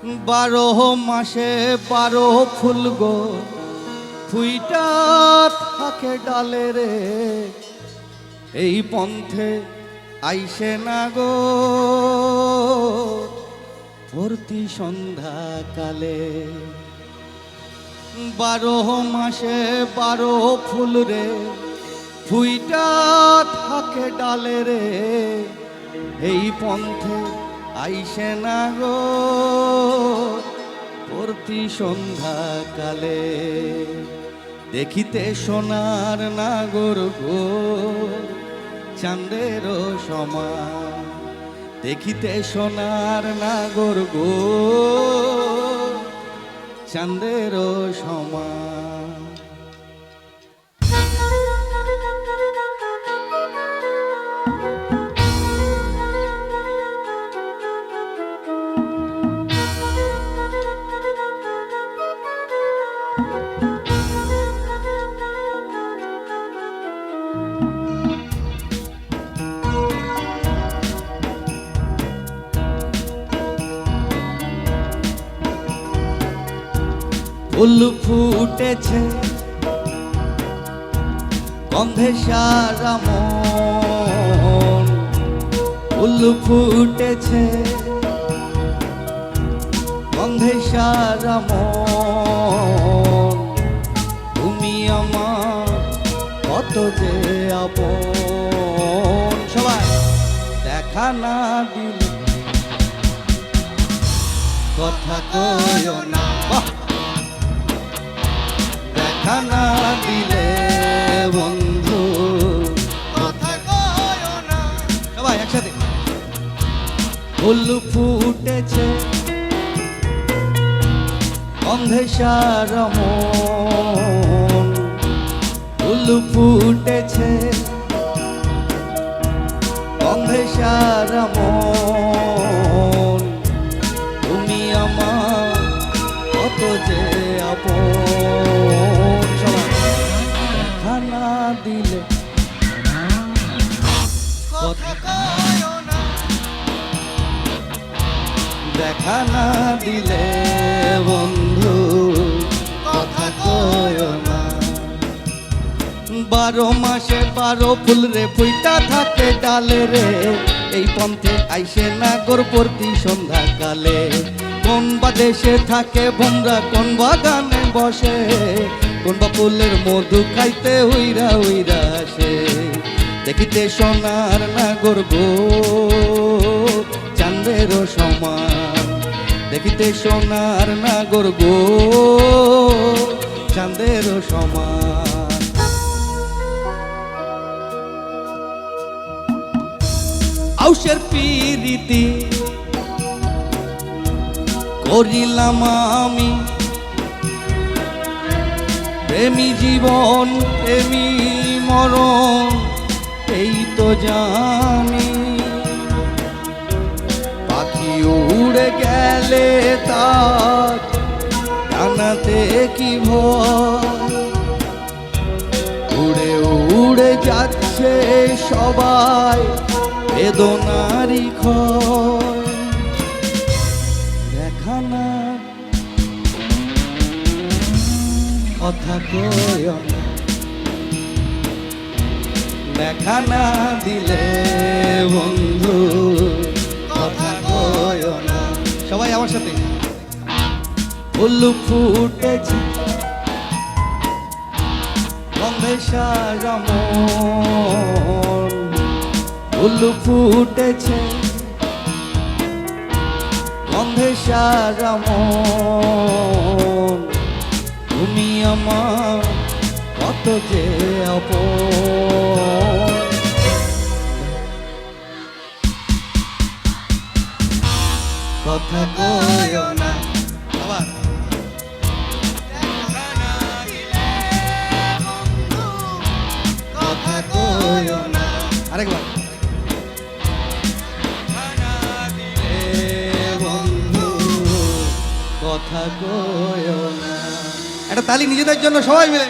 বারো মাসে বারো ফুল গো ফুইটা থাকে ডালে রে, এই পন্থে আইসে না গো প্রতি সন্ধ্যাকালে। বারো মাসে বারো ফুল রে ফুইটা থাকে ডালে রে, এই পন্থে আইসে না গো প্রতি সন্ধ্যাকালে। দেখিতে সোনার নাগর গো চাঁদের সমান, দেখিতে সোনার নাগর গো চাঁদের সমান। ফুল ফুটেছে গন্ধে সারা মন, ফুল ফুটেছে গন্ধে সারা মন, তুমি আমার কত যে আপন। সবাই দেখা না দিলে কথা কইও না, দেখা না দিলে বন্ধু কথা কইও না। সবাই একসাথে। ফুল ফুটেছে গন্ধে সারা মন, ফুল ফুটেছে গন্ধে সারা মন, তুমি আমার কত যে আপন। দেখা না দিলে কথা কইও না, দেখা না দিলে বন্ধু কথা কইও না। বারো মাসে বারো ফুল রে ফুইটা থাকে ডালে রে, এই পন্থে আইসে না গোর প্রতি সন্ধ্যাকালে। কোন বা দেশে থাকে ভোমরা, কোন বাগানে বসে, কোন বা ফুলের মধু খাইতে উইরা উইরা আসে। দেখিতে সোনার নাগর গো চাঁদের সমান, দেখিতে সোনার নাগর গো চাঁদের সমান। আউশের পিরিতি করিলাম আমি, প্রেমী জীবন প্রেমী মরণ এই তো জানি। পাখি উড়ে গেলে তার জানাতে কি ভয়, উড়ে উড়ে যাচ্ছে সবাই বেদনারি ক্ষয়। দেখা না কথা কইও না, দেখা না দিলে বন্ধু কথা কইও না। সবাই আমার সাথে। ফুল ফুটেছে গন্ধে সারা মন, ফুল ফুটেছে গন্ধে সারা মন, তুমি আমার কত যে আপন। কথা কইও না, আবার কথা কইও না, আরেকবার বন্ধু কথা কইও না। একটা তালি নিজেদের জন্য সবাই মিলে।